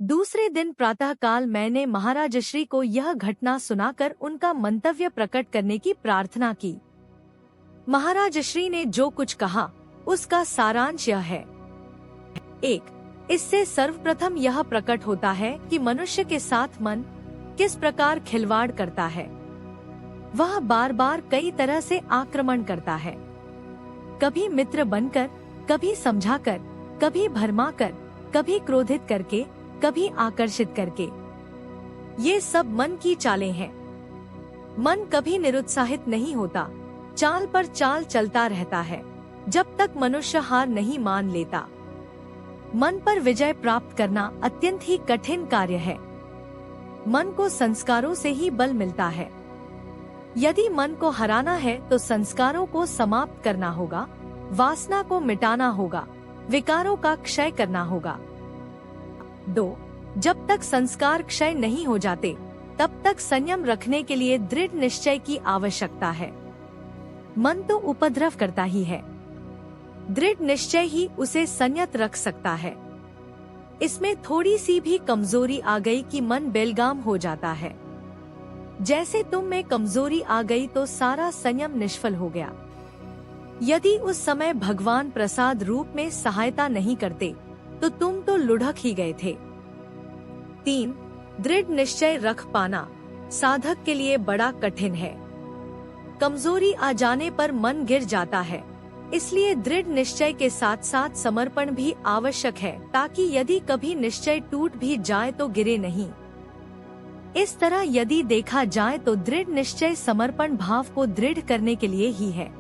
दूसरे दिन प्रातःकाल मैंने महाराजश्री को यह घटना सुनाकर उनका मंतव्य प्रकट करने की प्रार्थना की। महाराजश्री ने जो कुछ कहा उसका सारांश यह है। 1. इससे सर्वप्रथम यह प्रकट होता है कि मनुष्य के साथ मन किस प्रकार खिलवाड़ करता है। वह बार बार कई तरह से आक्रमण करता है, कभी मित्र बनकर, कभी समझाकर, कभी भरमाकर, कभी क्रोधित करके, कभी आकर्षित करके। ये सब मन की चालें हैं। मन कभी निरुत्साहित नहीं होता, चाल पर चाल चलता रहता है, जब तक मनुष्य हार नहीं मान लेता। मन पर विजय प्राप्त करना अत्यंत ही कठिन कार्य है। मन को संस्कारों से ही बल मिलता है। यदि मन को हराना है तो संस्कारों को समाप्त करना होगा, वासना को मिटाना होगा, विकारों का क्षय करना होगा। 2. जब तक संस्कार क्षय नहीं हो जाते तब तक संयम रखने के लिए दृढ़ निश्चय की आवश्यकता है। मन तो उपद्रव करता ही है, दृढ़ निश्चय ही उसे संयत रख सकता है। इसमें थोड़ी सी भी कमजोरी आ गई कि मन बेलगाम हो जाता है। जैसे तुम में कमजोरी आ गई तो सारा संयम निष्फल हो गया। यदि उस समय भगवान प्रसाद रूप में सहायता नहीं करते तो तुम तो लुढ़क ही गए थे। 3. दृढ़ निश्चय रख पाना साधक के लिए बड़ा कठिन है। कमजोरी आ जाने पर मन गिर जाता है, इसलिए दृढ़ निश्चय के साथ साथ समर्पण भी आवश्यक है, ताकि यदि कभी निश्चय टूट भी जाए तो गिरे नहीं। इस तरह यदि देखा जाए तो दृढ़ निश्चय समर्पण भाव को दृढ़ करने के लिए ही है।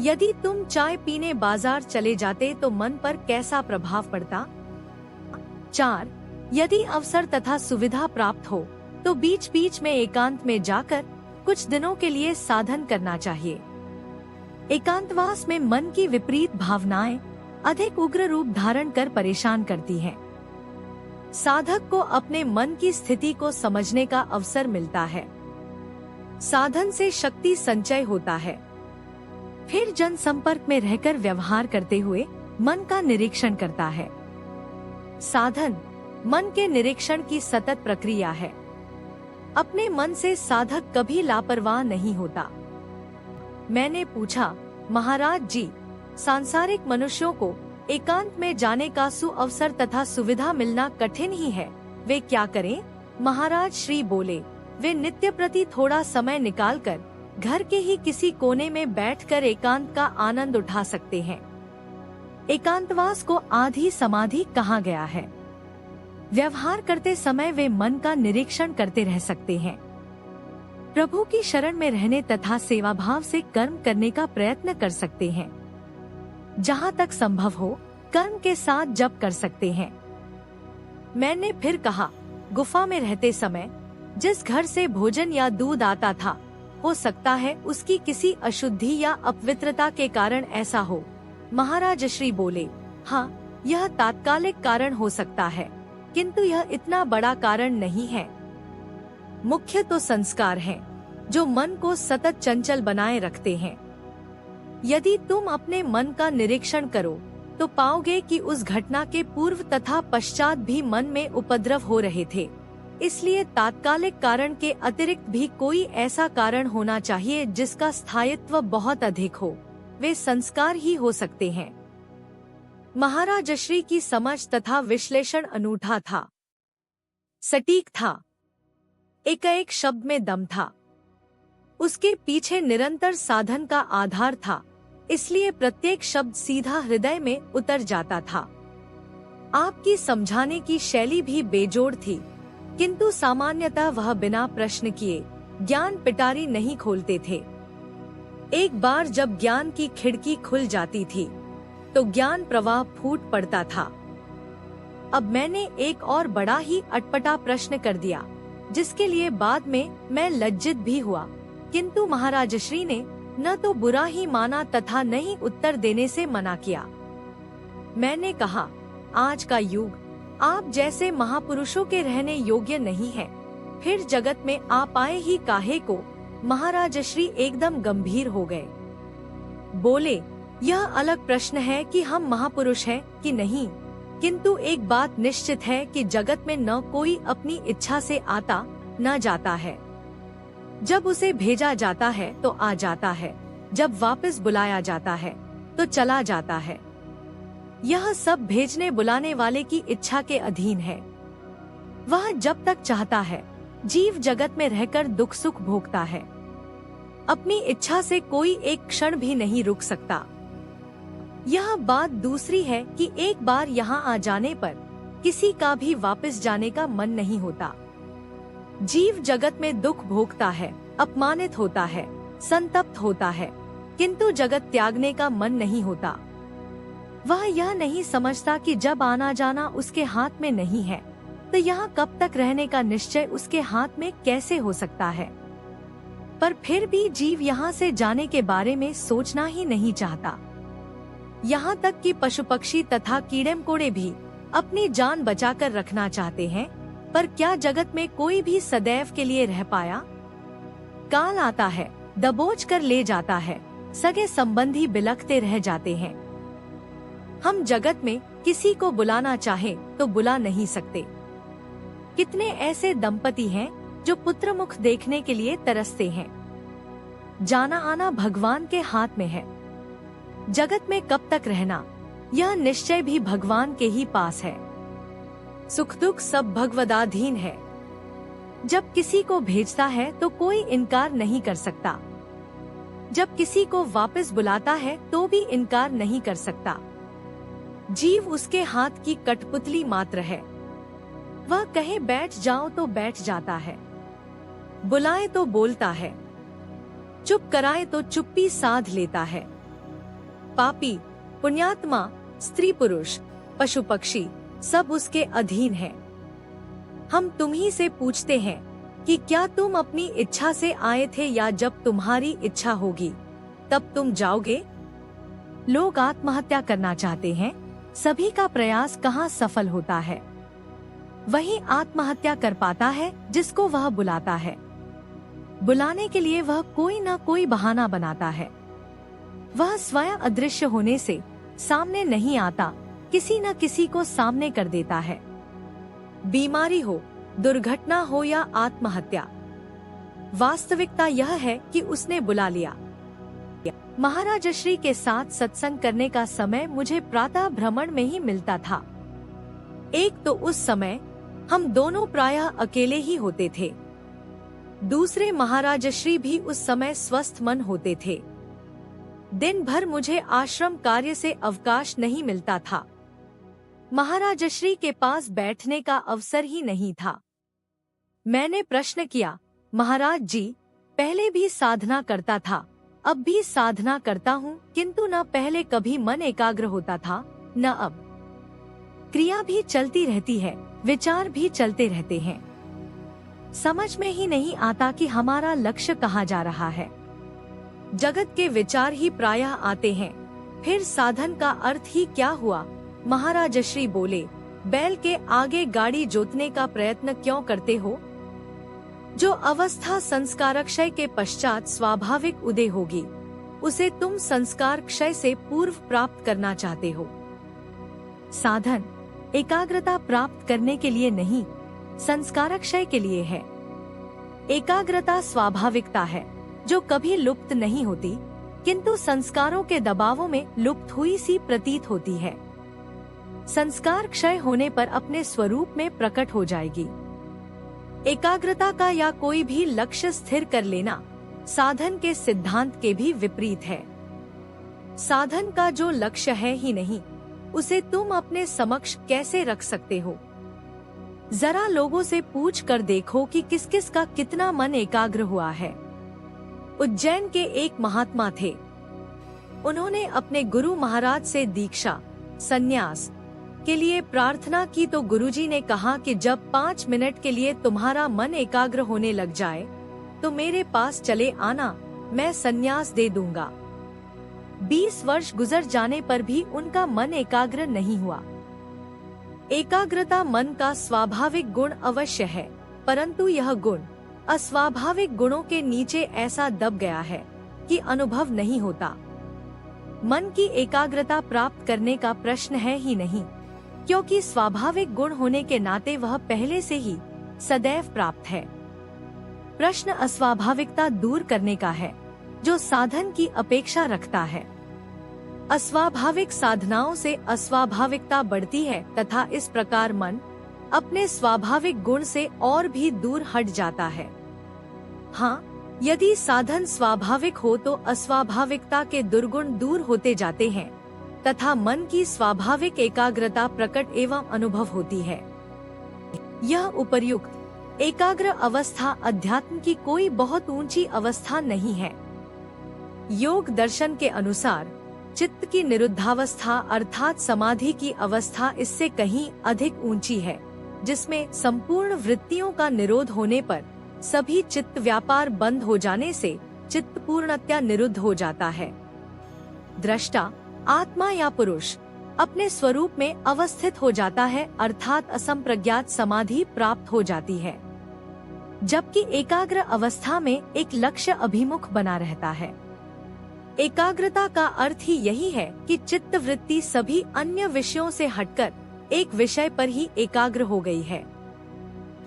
यदि तुम चाय पीने बाजार चले जाते तो मन पर कैसा प्रभाव पड़ता? 4. यदि अवसर तथा सुविधा प्राप्त हो तो बीच बीच में एकांत में जाकर कुछ दिनों के लिए साधन करना चाहिए। एकांतवास में मन की विपरीत भावनाएं अधिक उग्र रूप धारण कर परेशान करती हैं। साधक को अपने मन की स्थिति को समझने का अवसर मिलता है। साधन से शक्ति संचय होता है। फिर जन संपर्क में रहकर व्यवहार करते हुए मन का निरीक्षण करता है। साधन मन के निरीक्षण की सतत प्रक्रिया है। अपने मन से साधक कभी लापरवाह नहीं होता। मैंने पूछा, महाराज जी, सांसारिक मनुष्यों को एकांत में जाने का सुअवसर तथा सुविधा मिलना कठिन ही है, वे क्या करें? महाराज श्री बोले, वे नित्य प्रति थोड़ा समय निकालकर घर के ही किसी कोने में बैठकर एकांत का आनंद उठा सकते हैं। एकांतवास को आधी समाधि कहा गया है। व्यवहार करते समय वे मन का निरीक्षण करते रह सकते हैं। प्रभु की शरण में रहने तथा सेवा भाव से कर्म करने का प्रयत्न कर सकते हैं। जहाँ तक संभव हो कर्म के साथ जप कर सकते हैं। मैंने फिर कहा, गुफा में रहते समय जिस घर से भोजन या दूध आता था, हो सकता है उसकी किसी अशुद्धि या अपवित्रता के कारण ऐसा हो। महाराज श्री बोले, हाँ, यह तात्कालिक कारण हो सकता है, किंतु यह इतना बड़ा कारण नहीं है। मुख्य तो संस्कार हैं, जो मन को सतत चंचल बनाए रखते हैं। यदि तुम अपने मन का निरीक्षण करो तो पाओगे कि उस घटना के पूर्व तथा पश्चात भी मन में उपद्रव हो रहे थे। इसलिए तात्कालिक कारण के अतिरिक्त भी कोई ऐसा कारण होना चाहिए जिसका स्थायित्व बहुत अधिक हो। वे संस्कार ही हो सकते हैं। महाराजश्री की समझ तथा विश्लेषण अनूठा था, सटीक था। एक शब्द में दम था। उसके पीछे निरंतर साधन का आधार था, इसलिए प्रत्येक शब्द सीधा हृदय में उतर जाता था। आपकी समझाने की शैली भी बेजोड़ थी, किंतु सामान्यतः वह बिना प्रश्न किए ज्ञान पिटारी नहीं खोलते थे। एक बार जब ज्ञान की खिड़की खुल जाती थी तो ज्ञान प्रवाह फूट पड़ता था। अब मैंने एक और बड़ा ही अटपटा प्रश्न कर दिया, जिसके लिए बाद में मैं लज्जित भी हुआ, किंतु महाराजश्री ने न तो बुरा ही माना तथा न ही उत्तर देने से मना किया। मैंने कहा, आज का युग आप जैसे महापुरुषों के रहने योग्य नहीं है, फिर जगत में आप आए ही काहे को? महाराजश्री एकदम गंभीर हो गए। बोले, यह अलग प्रश्न है कि हम महापुरुष हैं कि नहीं, किंतु एक बात निश्चित है कि जगत में न कोई अपनी इच्छा से आता न जाता है। जब उसे भेजा जाता है तो आ जाता है, जब वापस बुलाया जाता है तो चला जाता है। यह सब भेजने बुलाने वाले की इच्छा के अधीन है। वह जब तक चाहता है जीव जगत में रहकर दुख सुख भोगता है। अपनी इच्छा से कोई एक क्षण भी नहीं रुक सकता। यह बात दूसरी है कि एक बार यहाँ आ जाने पर किसी का भी वापस जाने का मन नहीं होता। जीव जगत में दुख भोगता है, अपमानित होता है, संतप्त होता है, किंतु जगत त्यागने का मन नहीं होता। वह यह नहीं समझता कि जब आना जाना उसके हाथ में नहीं है तो यहाँ कब तक रहने का निश्चय उसके हाथ में कैसे हो सकता है। पर फिर भी जीव यहाँ से जाने के बारे में सोचना ही नहीं चाहता। यहाँ तक कि पशु पक्षी तथा कीड़े मकोड़े भी अपनी जान बचाकर रखना चाहते हैं, पर क्या जगत में कोई भी सदैव के लिए रह पाया? काल आता है, दबोच कर ले जाता है, सगे संबंधी बिलखते रह जाते हैं। हम जगत में किसी को बुलाना चाहे तो बुला नहीं सकते। कितने ऐसे दंपति हैं जो पुत्र मुख देखने के लिए तरसते हैं। जाना आना भगवान के हाथ में है। जगत में कब तक रहना, यह निश्चय भी भगवान के ही पास है। सुख दुख सब भगवदाधीन है। जब किसी को भेजता है तो कोई इनकार नहीं कर सकता। जब किसी को वापस बुलाता है तो भी इनकार नहीं कर सकता। जीव उसके हाथ की कठपुतली मात्र है। वह कहे बैठ जाओ तो बैठ जाता है, बुलाए तो बोलता है, चुप कराए तो चुप्पी साध लेता है। पापी पुण्यात्मा, स्त्री पुरुष, पशु पक्षी सब उसके अधीन हैं। हम तुम्ही से पूछते हैं कि क्या तुम अपनी इच्छा से आए थे या जब तुम्हारी इच्छा होगी तब तुम जाओगे? लोग आत्महत्या करना चाहते हैं, सभी का प्रयास कहाँ सफल होता है। वही आत्महत्या कर पाता है जिसको वह बुलाता है। बुलाने के लिए वह कोई न कोई बहाना बनाता है। वह स्वयं अदृश्य होने से सामने नहीं आता, किसी न किसी को सामने कर देता है। बीमारी हो, दुर्घटना हो या आत्महत्या, वास्तविकता यह है कि उसने बुला लिया। महाराज श्री के साथ सत्संग करने का समय मुझे प्रातः भ्रमण में ही मिलता था। एक तो उस समय हम दोनों प्रायः अकेले ही होते थे। दूसरे महाराज श्री भी उस समय स्वस्थ मन होते थे। दिन भर मुझे आश्रम कार्य से अवकाश नहीं मिलता था। महाराज श्री के पास बैठने का अवसर ही नहीं था। मैंने प्रश्न किया, महाराज जी, पहले भी साधना करता था, अब भी साधना करता हूँ, किंतु न पहले कभी मन एकाग्र होता था न अब। क्रिया भी चलती रहती है, विचार भी चलते रहते हैं। समझ में ही नहीं आता कि हमारा लक्ष्य कहाँ जा रहा है। जगत के विचार ही प्रायः आते हैं, फिर साधन का अर्थ ही क्या हुआ? महाराज श्री बोले, बैल के आगे गाड़ी जोतने का प्रयत्न क्यों करते हो? जो अवस्था संस्कार क्षय के पश्चात स्वाभाविक उदय होगी, उसे तुम संस्कार क्षय से पूर्व प्राप्त करना चाहते हो। साधन एकाग्रता प्राप्त करने के लिए नहीं, संस्कार क्षय के लिए है। एकाग्रता स्वाभाविकता है जो कभी लुप्त नहीं होती, किंतु संस्कारों के दबावों में लुप्त हुई सी प्रतीत होती है। संस्कार क्षय होने पर अपने स्वरूप में प्रकट हो जाएगी। एकाग्रता का या कोई भी लक्ष्य स्थिर कर लेना साधन के सिद्धांत के भी विपरीत है। साधन का जो लक्ष्य है ही नहीं, उसे तुम अपने समक्ष कैसे रख सकते हो? जरा लोगों से पूछ कर देखो कि किस किस का कितना मन एकाग्र हुआ है। उज्जैन के एक महात्मा थे। उन्होंने अपने गुरु महाराज से दीक्षा, संन्यास के लिए प्रार्थना की तो गुरुजी ने कहा कि जब 5 मिनट के लिए तुम्हारा मन एकाग्र होने लग जाए तो मेरे पास चले आना, मैं संन्यास दे दूंगा। 20 वर्ष गुजर जाने पर भी उनका मन एकाग्र नहीं हुआ। एकाग्रता मन का स्वाभाविक गुण अवश्य है, परंतु यह गुण अस्वाभाविक गुणों के नीचे ऐसा दब गया है कि अनुभव नहीं होता। मन की एकाग्रता प्राप्त करने का प्रश्न है ही नहीं, क्योंकि स्वाभाविक गुण होने के नाते वह पहले से ही सदैव प्राप्त है। प्रश्न अस्वाभाविकता दूर करने का है, जो साधन की अपेक्षा रखता है। अस्वाभाविक साधनाओं से अस्वाभाविकता बढ़ती है तथा इस प्रकार मन अपने स्वाभाविक गुण से और भी दूर हट जाता है। हाँ, यदि साधन स्वाभाविक हो तो अस्वाभाविकता के दुर्गुण दूर होते जाते हैं तथा मन की स्वाभाविक एकाग्रता प्रकट एवं अनुभव होती है। यह उपर्युक्त एकाग्र अवस्था अध्यात्म की कोई बहुत ऊंची अवस्था नहीं है। योग दर्शन के अनुसार चित्त की निरुद्धावस्था अर्थात समाधि की अवस्था इससे कहीं अधिक ऊंची है, जिसमें संपूर्ण वृत्तियों का निरोध होने पर सभी चित्त व्यापार बंद हो जाने से चित्त पूर्णतया निरुद्ध हो जाता है। दृष्टा आत्मा या पुरुष अपने स्वरूप में अवस्थित हो जाता है अर्थात असंप्रज्ञात समाधि प्राप्त हो जाती है, जबकि एकाग्र अवस्था में एक लक्ष्य अभिमुख बना रहता है। एकाग्रता का अर्थ ही यही है कि चित्त वृत्ति सभी अन्य विषयों से हटकर एक विषय पर ही एकाग्र हो गई है।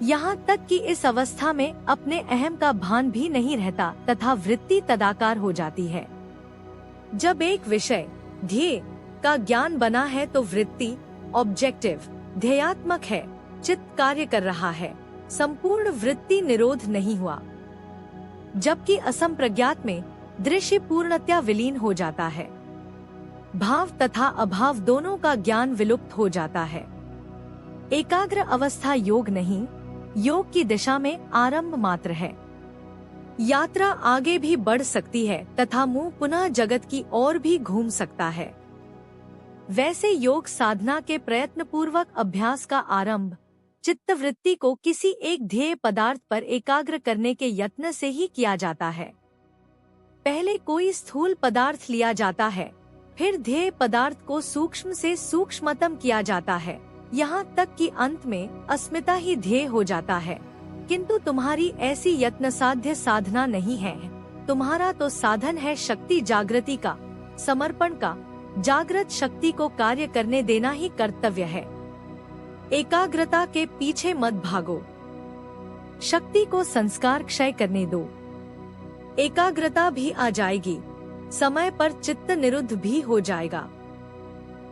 यहाँ तक कि इस अवस्था में अपने अहम का भान भी नहीं रहता तथा वृत्ति तदाकार हो जाती है। जब एक विषय ध्येय का ज्ञान बना है तो वृत्ति ऑब्जेक्टिव ध्येयात्मक है, चित्त कार्य कर रहा है, संपूर्ण वृत्ति निरोध नहीं हुआ। जबकि असंप्रज्ञात में दृश्य पूर्णतया विलीन हो जाता है, भाव तथा अभाव दोनों का ज्ञान विलुप्त हो जाता है। एकाग्र अवस्था योग नहीं, योग की दिशा में आरंभ मात्र है। यात्रा आगे भी बढ़ सकती है तथा मुंह पुनः जगत की ओर भी घूम सकता है। वैसे योग साधना के प्रयत्न पूर्वक अभ्यास का आरंभ चित्तवृत्ति को किसी एक ध्येय पदार्थ पर एकाग्र करने के यत्न से ही किया जाता है। पहले कोई स्थूल पदार्थ लिया जाता है, फिर ध्येय पदार्थ को सूक्ष्म से सूक्ष्मतम किया जाता है, यहाँ तक कि अंत में अस्मिता ही ध्येय हो जाता है। किंतु तुम्हारी ऐसी यत्न साध्य साधना नहीं है। तुम्हारा तो साधन है शक्ति जागृति का, समर्पण का। जागृत शक्ति को कार्य करने देना ही कर्तव्य है। एकाग्रता के पीछे मत भागो, शक्ति को संस्कार क्षय करने दो। एकाग्रता भी आ जाएगी, समय पर चित्त निरुद्ध भी हो जाएगा।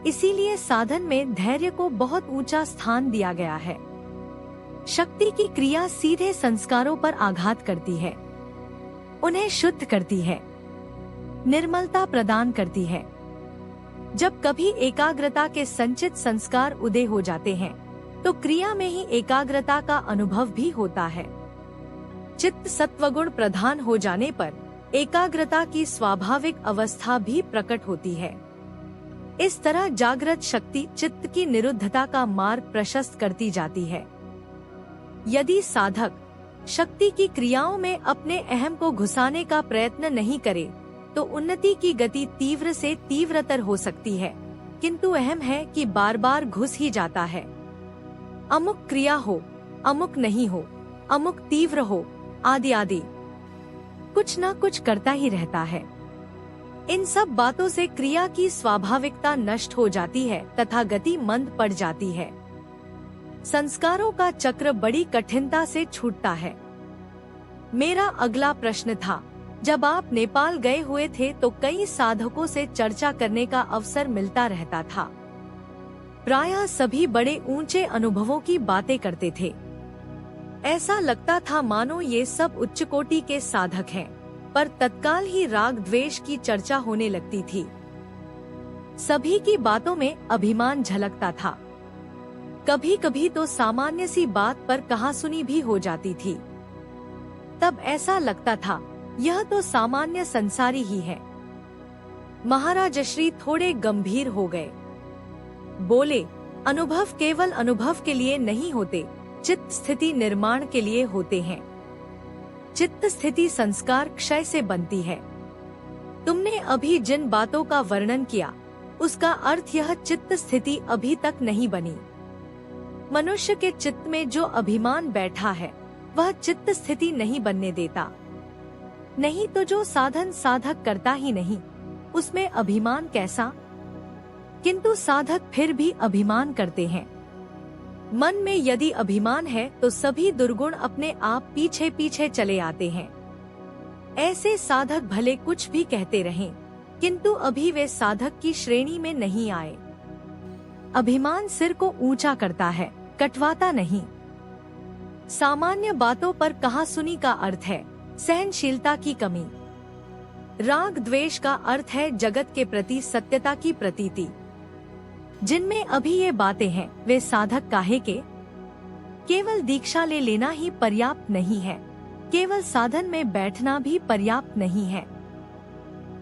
इसीलिए साधन में धैर्य को बहुत ऊंचा स्थान दिया गया है। शक्ति की क्रिया सीधे संस्कारों पर आघात करती है, उन्हें शुद्ध करती है, निर्मलता प्रदान करती है। जब कभी एकाग्रता के संचित संस्कार उदय हो जाते हैं तो क्रिया में ही एकाग्रता का अनुभव भी होता है। चित्त सत्वगुण प्रधान हो जाने पर एकाग्रता की स्वाभाविक अवस्था भी प्रकट होती है। इस तरह जागृत शक्ति चित्त की निरुद्धता का मार्ग प्रशस्त करती जाती है। यदि साधक शक्ति की क्रियाओं में अपने अहम को घुसाने का प्रयत्न नहीं करे तो उन्नति की गति तीव्र से तीव्रतर हो सकती है, किंतु अहम है कि बार बार घुस ही जाता है। अमुक क्रिया हो, अमुक नहीं हो, अमुक तीव्र हो, आदि आदि कुछ न कुछ करता ही रहता है। इन सब बातों से क्रिया की स्वाभाविकता नष्ट हो जाती है तथा गति मंद पड़ जाती है। संस्कारों का चक्र बड़ी कठिनता से छूटता है। मेरा अगला प्रश्न था, जब आप नेपाल गए हुए थे तो कई साधकों से चर्चा करने का अवसर मिलता रहता था। प्रायः सभी बड़े ऊंचे अनुभवों की बातें करते थे। ऐसा लगता था मानो ये सब उच्च कोटि के साधक हैं, पर तत्काल ही राग द्वेष की चर्चा होने लगती थी। सभी की बातों में अभिमान झलकता था। कभी कभी तो सामान्य सी बात पर कहासुनी भी हो जाती थी। तब ऐसा लगता था यह तो सामान्य संसारी ही है। महाराज श्री थोड़े गंभीर हो गए। बोले, अनुभव केवल अनुभव के लिए नहीं होते, चित्त स्थिति निर्माण के लिए होते हैं। चित्त स्थिति संस्कार क्षय से बनती है। तुमने अभी जिन बातों का वर्णन किया उसका अर्थ यह चित्त स्थिति अभी तक नहीं बनी। मनुष्य के चित्त में जो अभिमान बैठा है वह चित्त स्थिति नहीं बनने देता। नहीं तो जो साधन साधक करता ही नहीं उसमें अभिमान कैसा। किंतु साधक फिर भी अभिमान करते हैं। मन में यदि अभिमान है तो सभी दुर्गुण अपने आप पीछे पीछे चले आते हैं। ऐसे साधक भले कुछ भी कहते रहें, किंतु अभी वे साधक की श्रेणी में नहीं आए। अभिमान सिर को ऊंचा करता है, कटवाता नहीं। सामान्य बातों पर कहासुनी का अर्थ है सहनशीलता की कमी। राग द्वेष का अर्थ है जगत के प्रति सत्यता की प्रतीति। जिनमें अभी ये बातें हैं वे साधक काहे के? केवल दीक्षा ले लेना ही पर्याप्त नहीं है, केवल साधन में बैठना भी पर्याप्त नहीं है।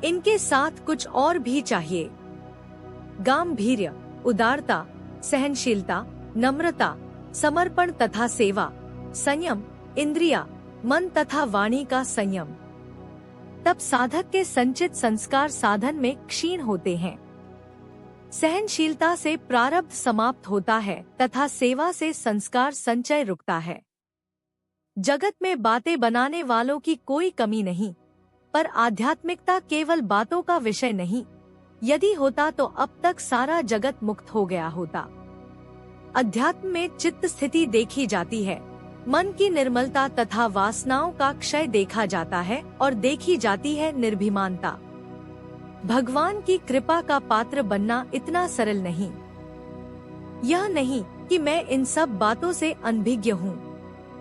इनके साथ कुछ और भी चाहिए। गांभीर्य, उदारता, सहनशीलता, नम्रता, समर्पण तथा सेवा, संयम, इंद्रिया, मन तथा वाणी का संयम। तब साधक के संचित संस्कार साधन में क्षीण होते हैं। सहनशीलता से प्रारब्ध समाप्त होता है तथा सेवा से संस्कार संचय रुकता है। जगत में बातें बनाने वालों की कोई कमी नहीं, पर आध्यात्मिकता केवल बातों का विषय नहीं। यदि होता तो अब तक सारा जगत मुक्त हो गया होता। अध्यात्म में चित्त स्थिति देखी जाती है, मन की निर्मलता तथा वासनाओं का क्षय देखा जाता है और देखी जाती है निर्भिमानता। भगवान की कृपा का पात्र बनना इतना सरल नहीं। यह नहीं कि मैं इन सब बातों से अनभिज्ञ हूँ,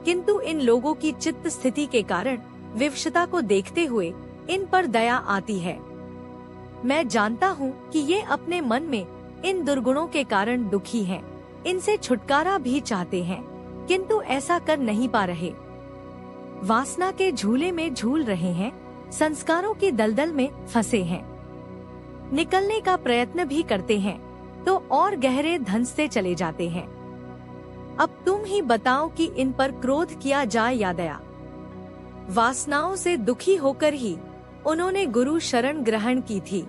किंतु इन लोगों की चित्त स्थिति के कारण विवशता को देखते हुए इन पर दया आती है। मैं जानता हूँ कि ये अपने मन में इन दुर्गुणों के कारण दुखी हैं, इनसे छुटकारा भी चाहते हैं, किंतु ऐसा कर नहीं पा रहे। वासना के झूले में झूल रहे हैं, संस्कारों की दलदल में फंसे हैं। निकलने का प्रयत्न भी करते हैं तो और गहरे धंसते चले जाते हैं। अब तुम ही बताओ कि इन पर क्रोध किया जाए या दया। वासनाओं से दुखी होकर ही उन्होंने गुरु शरण ग्रहण की थी।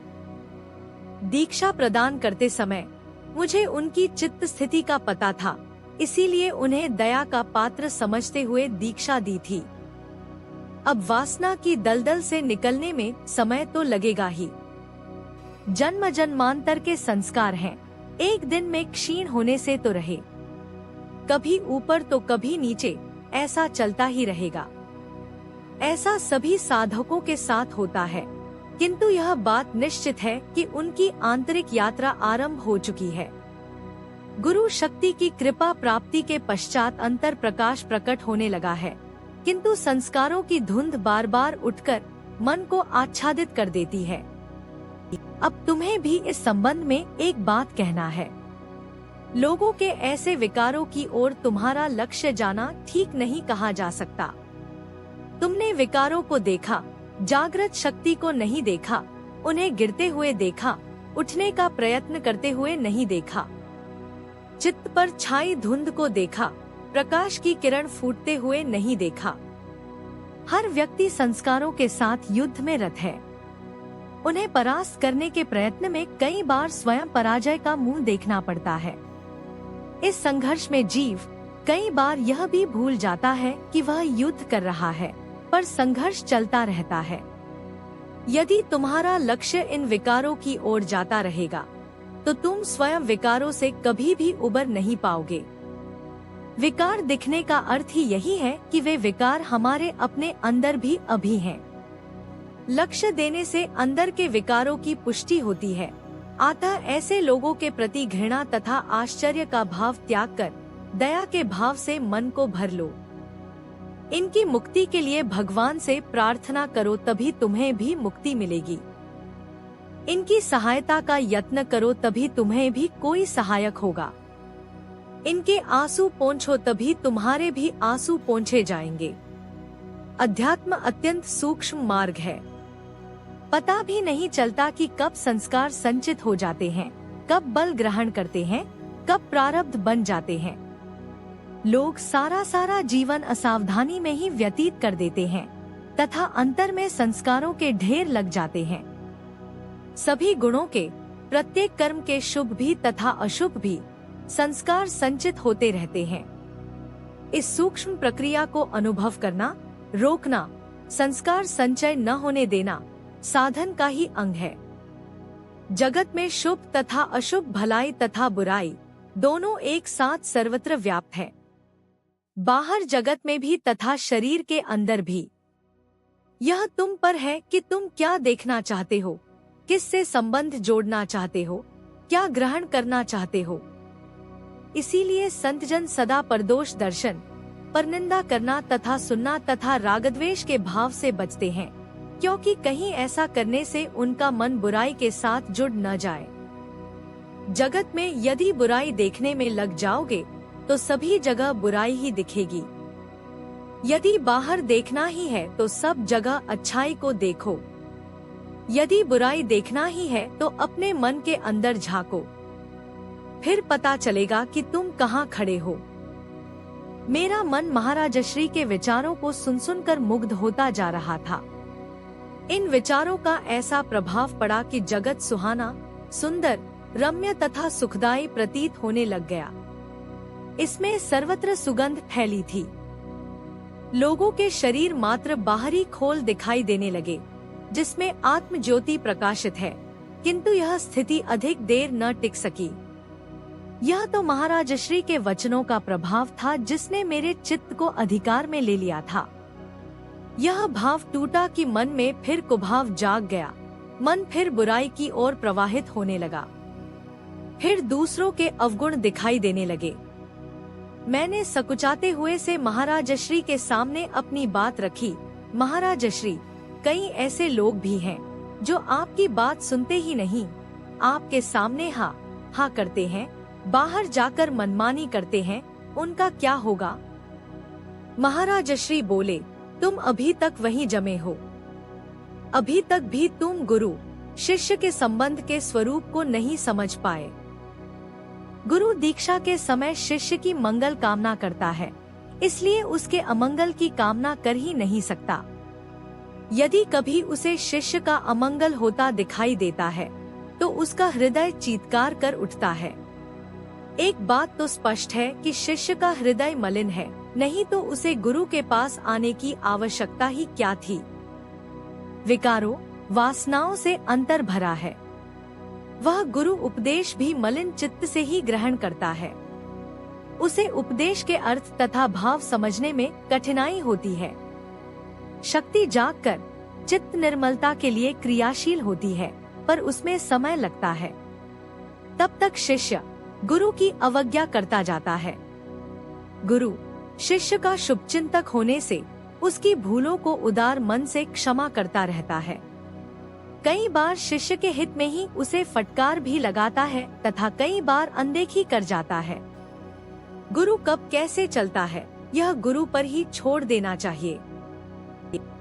दीक्षा प्रदान करते समय मुझे उनकी चित्त स्थिति का पता था, इसीलिए उन्हें दया का पात्र समझते हुए दीक्षा दी थी। अब वासना की दलदल से निकलने में समय तो लगेगा ही। जन्म जन्मांतर के संस्कार हैं, एक दिन में क्षीण होने से तो रहे। कभी ऊपर तो कभी नीचे, ऐसा चलता ही रहेगा। ऐसा सभी साधकों के साथ होता है, किंतु यह बात निश्चित है कि उनकी आंतरिक यात्रा आरंभ हो चुकी है। गुरु शक्ति की कृपा प्राप्ति के पश्चात अंतर प्रकाश प्रकट होने लगा है, किंतु संस्कारों की धुंध बार बार उठकर मन को आच्छादित कर देती है। अब तुम्हें भी इस संबंध में एक बात कहना है। लोगों के ऐसे विकारों की ओर तुम्हारा लक्ष्य जाना ठीक नहीं कहा जा सकता। तुमने विकारों को देखा, जागृत शक्ति को नहीं देखा, उन्हें गिरते हुए देखा, उठने का प्रयत्न करते हुए नहीं देखा। चित्त पर छाई धुंध को देखा, प्रकाश की किरण फूटते हुए नहीं देखा। हर व्यक्ति संस्कारों के साथ युद्ध में रत है। उन्हें परास्त करने के प्रयत्न में कई बार स्वयं पराजय का मुंह देखना पड़ता है। इस संघर्ष में जीव कई बार यह भी भूल जाता है कि वह युद्ध कर रहा है, पर संघर्ष चलता रहता है। यदि तुम्हारा लक्ष्य इन विकारों की ओर जाता रहेगा, तो तुम स्वयं विकारों से कभी भी उबर नहीं पाओगे। विकार दिखने का अर्थ ही यही है कि वे विकार हमारे अपने अंदर भी अभी हैं। लक्ष्य देने से अंदर के विकारों की पुष्टि होती है। अतः ऐसे लोगों के प्रति घृणा तथा आश्चर्य का भाव त्याग कर दया के भाव से मन को भर लो। इनकी मुक्ति के लिए भगवान से प्रार्थना करो, तभी तुम्हें भी मुक्ति मिलेगी। इनकी सहायता का यत्न करो, तभी तुम्हें भी कोई सहायक होगा। इनके आंसू पोंछो, तभी तुम्हारे भी आंसू पोंछे जाएंगे। अध्यात्म अत्यंत सूक्ष्म मार्ग है। पता भी नहीं चलता कि कब संस्कार संचित हो जाते हैं, कब बल ग्रहण करते हैं, कब प्रारब्ध बन जाते हैं। लोग सारा जीवन असावधानी में ही व्यतीत कर देते हैं तथा अंतर में संस्कारों के ढेर लग जाते हैं। सभी गुणों के, प्रत्येक कर्म के शुभ भी तथा अशुभ भी संस्कार संचित होते रहते हैं। इस सूक्ष्म प्रक्रिया को अनुभव करना, रोकना, संस्कार संचय न होने देना साधन का ही अंग है। जगत में शुभ तथा अशुभ, भलाई तथा बुराई दोनों एक साथ सर्वत्र व्याप्त है। बाहर जगत में भी तथा शरीर के अंदर भी। यह तुम पर है कि तुम क्या देखना चाहते हो, किससे संबंध जोड़ना चाहते हो, क्या ग्रहण करना चाहते हो। इसीलिए संतजन सदा परदोष दर्शन, परनिंदा करना तथा सुनना तथा रागद्वेष के भाव से बचते हैं, क्योंकि कहीं ऐसा करने से उनका मन बुराई के साथ जुड़ न जाए। जगत में यदि बुराई देखने में लग जाओगे तो सभी जगह बुराई ही दिखेगी। यदि बाहर देखना ही है तो सब जगह अच्छाई को देखो। यदि बुराई देखना ही है तो अपने मन के अंदर झांको, फिर पता चलेगा कि तुम कहाँ खड़े हो। मेरा मन महाराजश्री के विचारों को सुन सुनकर मुग्ध होता जा रहा था। इन विचारों का ऐसा प्रभाव पड़ा कि जगत सुहाना, सुंदर, रम्य तथा सुखदायी प्रतीत होने लग गया। इसमें सर्वत्र सुगंध फैली थी। लोगों के शरीर मात्र बाहरी खोल दिखाई देने लगे, जिसमें आत्म ज्योति प्रकाशित है, किंतु यह स्थिति अधिक देर न टिक सकी। यह तो महाराजश्री के वचनों का प्रभाव था जिसने मेरे चित्त को अधिकार में ले लिया था। यह भाव टूटा कि मन में फिर कुभाव जाग गया। मन फिर बुराई की ओर प्रवाहित होने लगा। फिर दूसरों के अवगुण दिखाई देने लगे। मैंने सकुचाते हुए से महाराजश्री के सामने अपनी बात रखी। महाराजश्री, कई ऐसे लोग भी हैं जो आपकी बात सुनते ही नहीं, आपके सामने हा हा करते हैं, बाहर जाकर मनमानी करते हैं, उनका क्या होगा? महाराजश्री बोले, तुम अभी तक वहीं जमे हो। अभी तक भी तुम गुरु शिष्य के संबंध के स्वरूप को नहीं समझ पाए। गुरु दीक्षा के समय शिष्य की मंगल कामना करता है, इसलिए उसके अमंगल की कामना कर ही नहीं सकता। यदि कभी उसे शिष्य का अमंगल होता दिखाई देता है तो उसका हृदय चीत्कार कर उठता है। एक बात तो स्पष्ट है कि शिष्य का हृदय मलिन है, नहीं तो उसे गुरु के पास आने की आवश्यकता ही क्या थी। विकारों, वासनाओं से अंतर भरा है। वह गुरु उपदेश भी मलिन चित्त से ही ग्रहण करता है। उसे उपदेश के अर्थ तथा भाव समझने में कठिनाई होती है। शक्ति जागकर चित्त निर्मलता के लिए क्रियाशील होती है, पर उसमें समय लगता है। तब तक शिष्य गुरु की अवज्ञा करता जाता है। गुरु शिष्य का शुभचिंतक होने से उसकी भूलों को उदार मन से क्षमा करता रहता है। कई बार शिष्य के हित में ही उसे फटकार भी लगाता है तथा कई बार अनदेखी कर जाता है। गुरु कब कैसे चलता है, यह गुरु पर ही छोड़ देना चाहिए।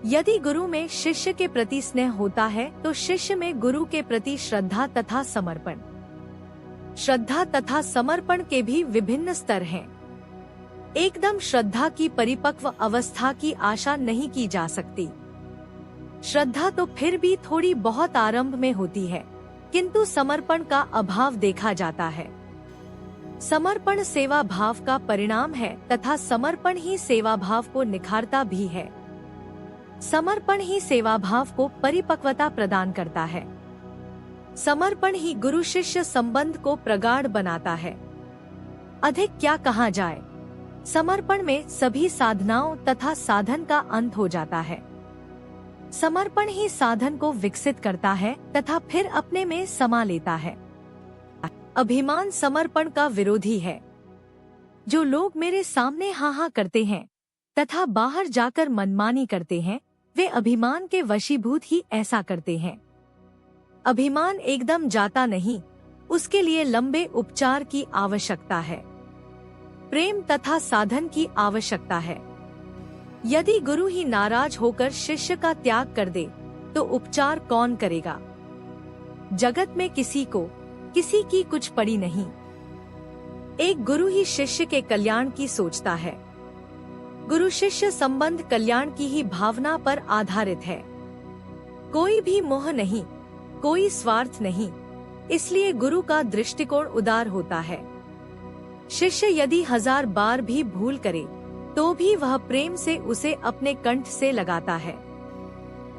यदि गुरु में शिष्य के प्रति स्नेह होता है तो शिष्य में गुरु के प्रति श्रद्धा तथा समर्पण। श्रद्धा तथा समर्पण के भी विभिन्न स्तर हैं। एकदम श्रद्धा की परिपक्व अवस्था की आशा नहीं की जा सकती। श्रद्धा तो फिर भी थोड़ी बहुत आरंभ में होती है, किंतु समर्पण का अभाव देखा जाता है। समर्पण सेवा भाव का परिणाम है तथा समर्पण ही सेवा भाव को निखारता भी है। समर्पण ही सेवा भाव को परिपक्वता प्रदान करता है। समर्पण ही गुरु शिष्य संबंध को प्रगाढ़ बनाता है। अधिक क्या कहा जाए, समर्पण में सभी साधनाओं तथा साधन का अंत हो जाता है। समर्पण ही साधन को विकसित करता है तथा फिर अपने में समा लेता है। अभिमान समर्पण का विरोधी है। जो लोग मेरे सामने हाँ हाँ करते हैं तथा बाहर जाकर मनमानी करते हैं, वे अभिमान के वशीभूत ही ऐसा करते हैं। अभिमान एकदम जाता नहीं, उसके लिए लंबे उपचार की आवश्यकता है, प्रेम तथा साधन की आवश्यकता है। यदि गुरु ही नाराज होकर शिष्य का त्याग कर दे तो उपचार कौन करेगा? जगत में किसी की कुछ पड़ी नहीं। एक गुरु ही शिष्य के कल्याण की सोचता है। गुरु शिष्य संबंध कल्याण की ही भावना पर आधारित है। कोई भी मोह नहीं, कोई स्वार्थ नहीं, इसलिए गुरु का दृष्टिकोण उदार होता है। शिष्य यदि 1000 बार भी भूल करे तो भी वह प्रेम से उसे अपने कंठ से लगाता है।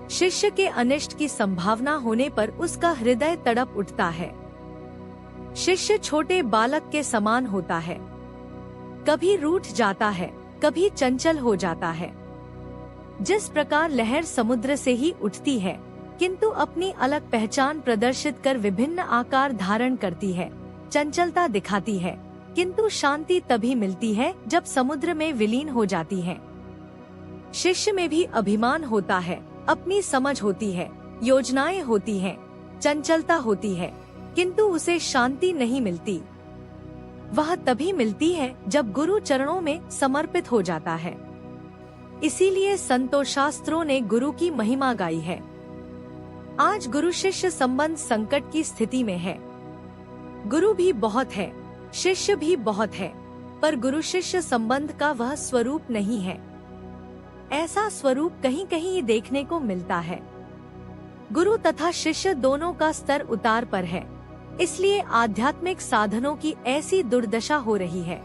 शिष्य के अनिष्ट की संभावना होने पर उसका हृदय तड़प उठता है। शिष्य छोटे बालक के समान होता है, कभी रूठ जाता है, कभी चंचल हो जाता है। जिस प्रकार लहर समुद्र से ही उठती है, किंतु अपनी अलग पहचान प्रदर्शित कर विभिन्न आकार धारण करती है, चंचलता दिखाती है, किंतु शांति तभी मिलती है जब समुद्र में विलीन हो जाती है। शिष्य में भी अभिमान होता है, अपनी समझ होती है, योजनाएं होती हैं, चंचलता होती है, किंतु उसे शांति नहीं मिलती। वह तभी मिलती है जब गुरु चरणों में समर्पित हो जाता है। इसीलिए संतों शास्त्रों ने गुरु की महिमा गाई है। आज गुरु शिष्य संबंध संकट की स्थिति में है। गुरु भी बहुत है, शिष्य भी बहुत है, पर गुरु शिष्य संबंध का वह स्वरूप नहीं है। ऐसा स्वरूप कहीं कहीं देखने को मिलता है। गुरु तथा शिष्य दोनों का स्तर उतार पर है, इसलिए आध्यात्मिक साधनों की ऐसी दुर्दशा हो रही है।